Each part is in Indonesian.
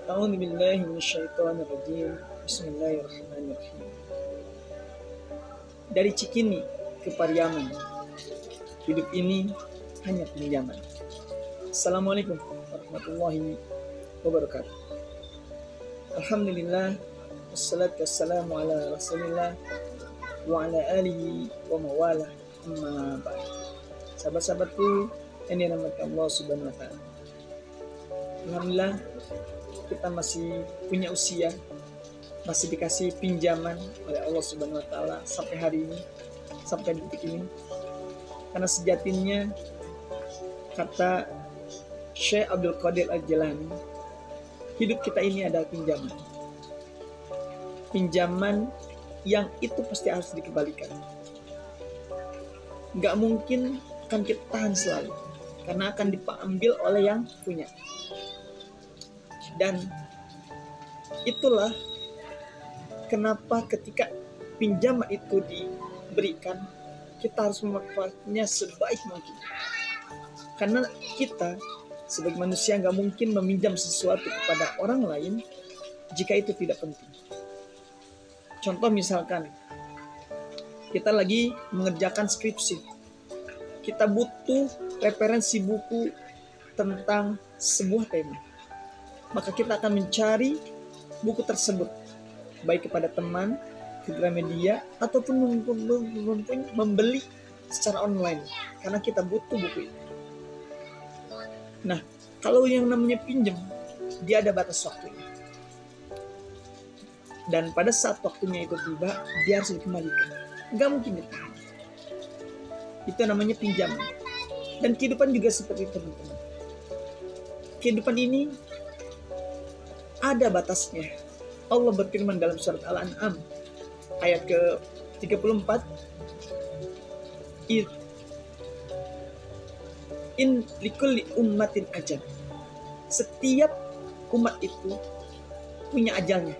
A'udzu billahi minasyaitonir rajim. Bismillahirrahmanirrahim. Dari Cikini ke Pariaman, hidup ini hanya pinjaman. Assalamualaikum warahmatullahi wabarakatuh. Alhamdulillah, wassalatu wassalamu ala rasulillah wa ala alihi wa mawala, amma ba'd. Sahabat-sahabatku yang dirahmati Allah subhanahu wa ta'ala, alhamdulillah kita masih punya usia, masih dikasih pinjaman oleh Allah subhanahu wa ta'ala sampai hari ini, sampai detik ini. Karena sejatinya kata Syekh Abdul Qadir Al-Jilani, hidup kita ini adalah pinjaman. Pinjaman yang itu pasti harus dikembalikan. Gak mungkin akan kita tahan selalu, karena akan diambil oleh yang punya. Dan itulah kenapa ketika pinjaman itu diberikan, kita harus memanfaatkannya sebaik mungkin. Karena kita sebagai manusia gak mungkin meminjam sesuatu kepada orang lain jika itu tidak penting. Contoh misalkan, kita lagi mengerjakan skripsi. Kita butuh referensi buku tentang sebuah tema. Maka kita akan mencari buku tersebut, baik kepada teman, ke Gramedia, ataupun membeli secara online, karena kita butuh buku itu. Nah, kalau yang namanya pinjam, dia ada batas waktunya. Dan pada saat waktunya itu tiba, dia harus dikembalikan. Gak mungkin ditahan. Itu namanya pinjaman. Dan kehidupan juga seperti itu, teman-teman. Kehidupan ini ada batasnya. Allah berfirman dalam surat Al-An'am ayat ke-34, In likulli ummatin ajal. Setiap umat itu punya ajalnya.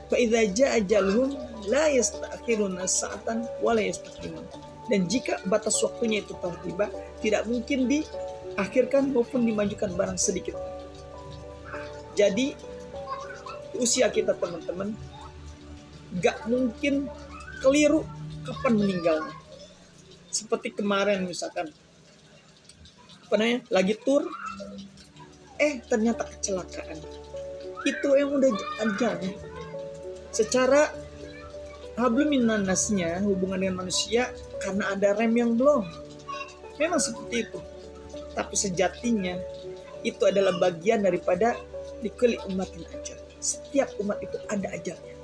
Fa idza jaa ajaluhum la yasta'khiruna sa'atan wa la yastaqdimun. Dan jika batas waktunya itu telah tiba, tidak mungkin diakhirkan maupun dimajukan barang sedikit. Jadi usia kita, teman-teman, gak mungkin keliru kapan meninggalnya. Seperti kemarin misalkan, lagi tur, ternyata kecelakaan. Itu yang udah ajalnya. Secara hablum minan nasnya, hubungan dengan manusia, karena ada rem yang belum. Memang seperti itu. Tapi sejatinya itu adalah bagian daripada likulli ummatin ajal. Setiap umat itu ada ajalnya.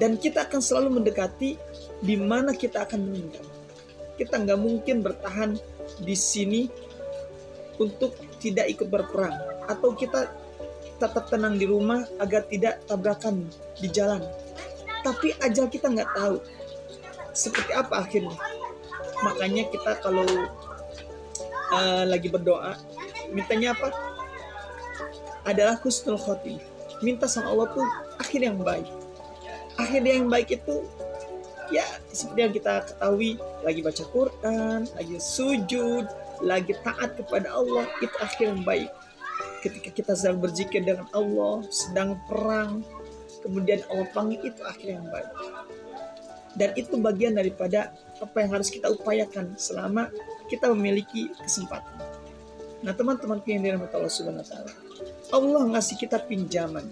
Dan kita akan selalu mendekati di mana kita akan meninggal. Kita nggak mungkin bertahan di sini untuk tidak ikut berperang, atau kita tetap tenang di rumah agar tidak tabrakan di jalan. Tapi ajal kita nggak tahu seperti apa akhirnya. Makanya kita kalau lagi berdoa, mintanya apa? Adalah husnul khotimah. Minta sama Allah tuh akhir yang baik. Akhir yang baik itu ya seperti yang kita ketahui, lagi baca Quran, lagi sujud, lagi taat kepada Allah, itu akhir yang baik. Ketika kita sedang berzikir dengan Allah, sedang perang, kemudian Allah panggil, itu akhir yang baik. Dan itu bagian daripada apa yang harus kita upayakan selama kita memiliki kesempatan. Nah, teman-teman yang dirahmati Allah Subhanahu wa taala, Allah ngasih kita pinjaman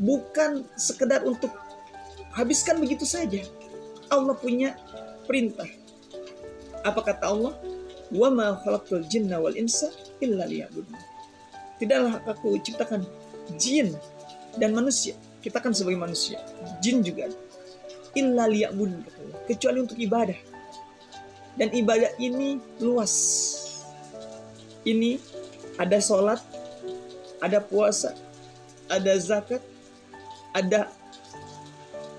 bukan sekedar untuk habiskan begitu saja. Allah punya perintah. Apa kata Allah? Wa ma khalaqtul jinna wal insa illa liya'budun. Tidaklah aku ciptakan jin dan manusia. Kita kan sebagai manusia, jin juga. Illa liya'budun, kecuali untuk ibadah. Dan ibadah ini luas. Ini ada sholat, ada puasa, ada zakat, ada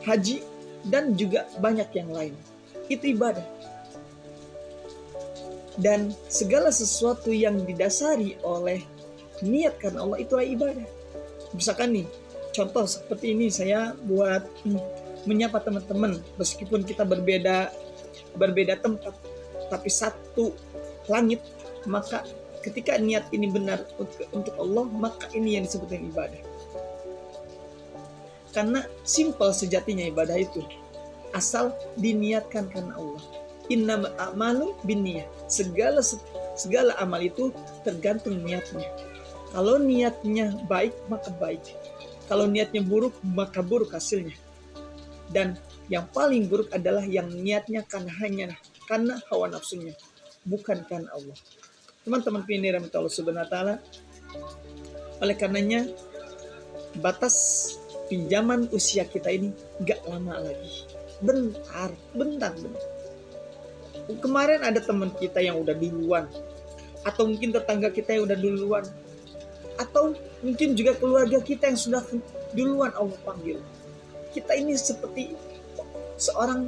haji, dan juga banyak yang lain. Itu ibadah. Dan segala sesuatu yang didasari oleh niat karena Allah, itulah ibadah. Misalkan nih, contoh seperti ini, saya buat menyapa teman-teman, meskipun kita berbeda tempat, tapi satu langit, maka Ketika niat ini benar untuk Allah, maka ini yang disebut dengan ibadah. Karena simpel sejatinya ibadah itu, asal diniatkan karena Allah. Innamal a'malu binniyah. Segala amal itu tergantung niatnya. Kalau niatnya baik, maka baik. Kalau niatnya buruk, maka buruk hasilnya. Dan yang paling buruk adalah yang niatnya karena hawa nafsunya, bukan karena Allah. Teman-teman pindah Allah Subhanahu wa taala. Oleh karenanya, batas pinjaman usia kita ini gak lama lagi. Bentar. Kemarin ada teman kita yang udah duluan, atau mungkin tetangga kita yang udah duluan, atau mungkin juga keluarga kita yang sudah duluan Allah panggil. Kita ini seperti seseorang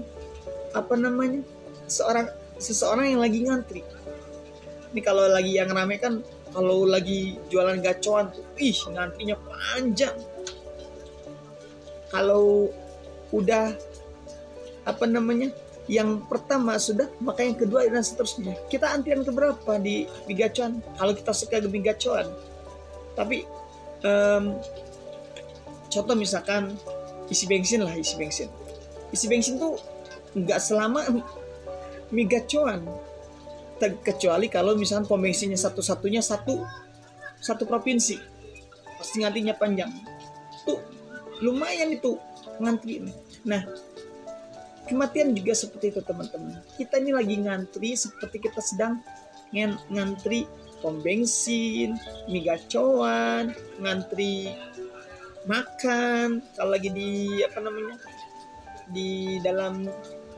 yang lagi ngantri. Ini kalau lagi yang rame kan, kalau lagi jualan gacoan tuh, ngantrinya panjang. Kalau udah yang pertama sudah, maka yang kedua dan seterusnya. Kita antrian ke berapa di gacoan? Kalau kita suka di gacoan. Tapi contoh misalkan isi bensin. Isi bensin tuh nggak selama mie gacoan. Kecuali kalau misalnya pom bensinnya satu-satunya satu provinsi, pasti ngantrinya panjang. Tuh lumayan itu ngantri. Nah, kematian juga seperti itu teman-teman. Kita ini lagi ngantri seperti kita sedang ngantri pom bensin, mie gacoan, ngantri makan. Kalau lagi di dalam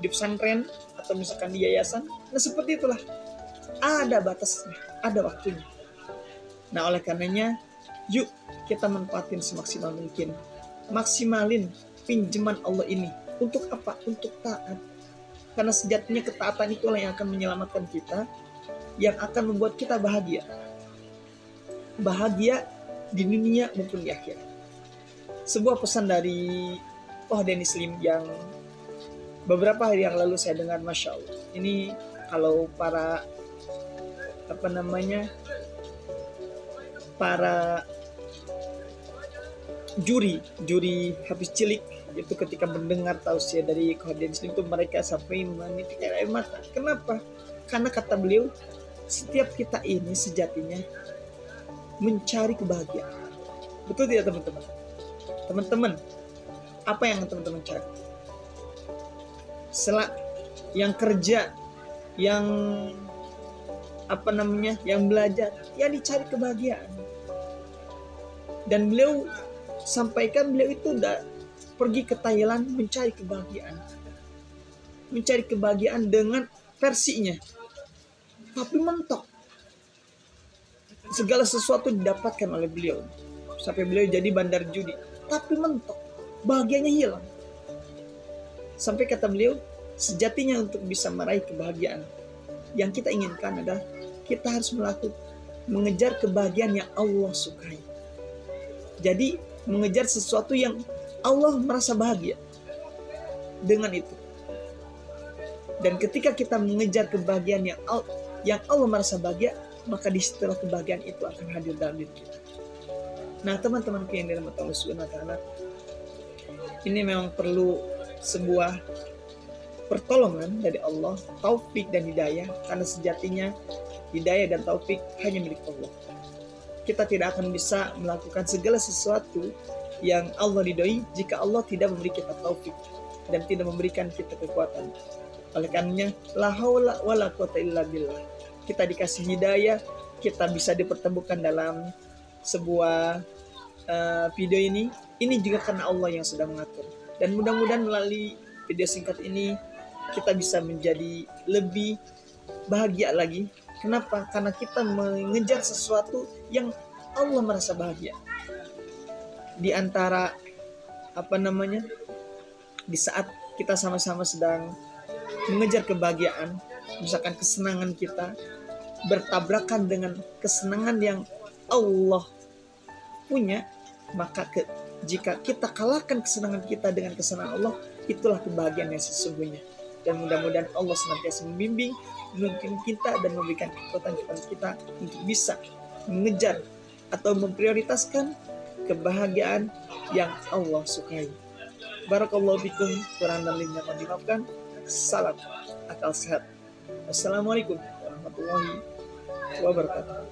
di pesantren atau misalkan di yayasan, nah seperti itulah. Ada batasnya, ada waktunya. Nah, oleh karenanya, yuk kita manfaatin semaksimal mungkin. Maksimalin pinjaman Allah ini. Untuk apa? Untuk taat. Karena sejatinya ketaatan itulah yang akan menyelamatkan kita, yang akan membuat kita bahagia. Bahagia di dunia maupun di akhirat. Sebuah pesan dari Dennis Lim yang beberapa hari yang lalu saya dengar, Masya Allah. Ini kalau para juri habis cilik itu ketika mendengar tausiah dari Dennis Lim itu mereka sampai menitikkan air mata. Kenapa? Karena kata beliau, setiap kita ini sejatinya mencari kebahagiaan. Betul tidak teman-teman? Teman-teman, apa yang teman-teman cari? Yang kerja, yang yang belajar, yang dicari kebahagiaan. Dan beliau sampaikan, beliau itu udah pergi ke Thailand mencari kebahagiaan dengan versinya, tapi mentok. Segala sesuatu didapatkan oleh beliau, sampai beliau jadi bandar judi, tapi mentok, bahagianya hilang. Sampai kata beliau, sejatinya untuk bisa meraih kebahagiaan yang kita inginkan adalah kita harus mengejar kebahagiaan yang Allah sukai. Jadi mengejar sesuatu yang Allah merasa bahagia dengan itu. Dan ketika kita mengejar kebahagiaan yang Allah merasa bahagia, maka di setelah kebahagiaan itu akan hadir dalam diri kita. Nah, teman-teman yang dirahmati Allah Subhanahu wa taala, ini memang perlu sebuah pertolongan dari Allah, taufik dan hidayah, karena sejatinya hidayah dan taufik hanya milik Allah. Kita tidak akan bisa melakukan segala sesuatu yang Allah ridhoi jika Allah tidak memberi kita taufik dan tidak memberikan kita kekuatan. Oleh karenanya, la haula wala quwata illa billah. Kita dikasih hidayah, kita bisa dipertemukan dalam sebuah video ini juga karena Allah yang sudah mengatur. Dan mudah-mudahan melalui video singkat ini kita bisa menjadi lebih bahagia lagi. Kenapa? Karena kita mengejar sesuatu yang Allah merasa bahagia. Di antara di saat kita sama-sama sedang mengejar kebahagiaan, misalkan kesenangan kita bertabrakan dengan kesenangan yang Allah punya, maka jika kita kalahkan kesenangan kita dengan kesenangan Allah, itulah kebahagiaan yang sesungguhnya. Dan mudah-mudahan Allah senantiasa membimbing, menuntun kita dan memberikan kekuatan kepada kita untuk bisa mengejar atau memprioritaskan kebahagiaan yang Allah sukai. Barakallahu fikum, kurang dan lebihnya mohon dimaafkan. Salam akal sehat. Wassalamualaikum warahmatullahi wabarakatuh.